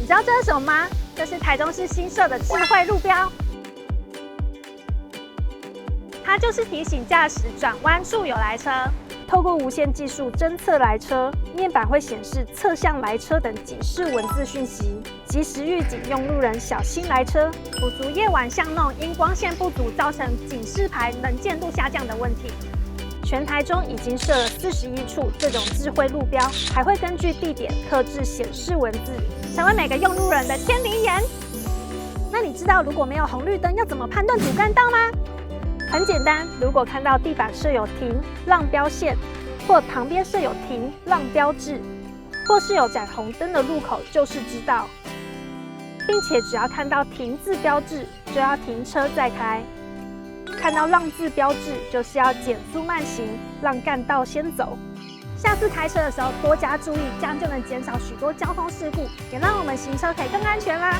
知道这是什么吗？这是台中市新设的智慧路标，它就是提醒驾驶转弯处有来车。透过无线技术侦测来车，面板会显示侧向来车等警示文字讯息，及时预警用路人小心来车，补足夜晚巷弄因光线不足造成警示牌能见度下降的问题。全台中已经设了41处这种智慧路标，还会根据地点特制显示文字，成为每个用路人的千里眼。那你知道如果没有红绿灯要怎么判断主干道吗？很简单，如果看到地板设有停让标线，或旁边设有停让标志，或是有展红灯的路口，就是知道，并且只要看到停字标志，就要停车再开；看到让字标志，就是要减速慢行，让干道先走。下次开车的时候多加注意，这样就能减少许多交通事故，也让我们行车可以更安全啦。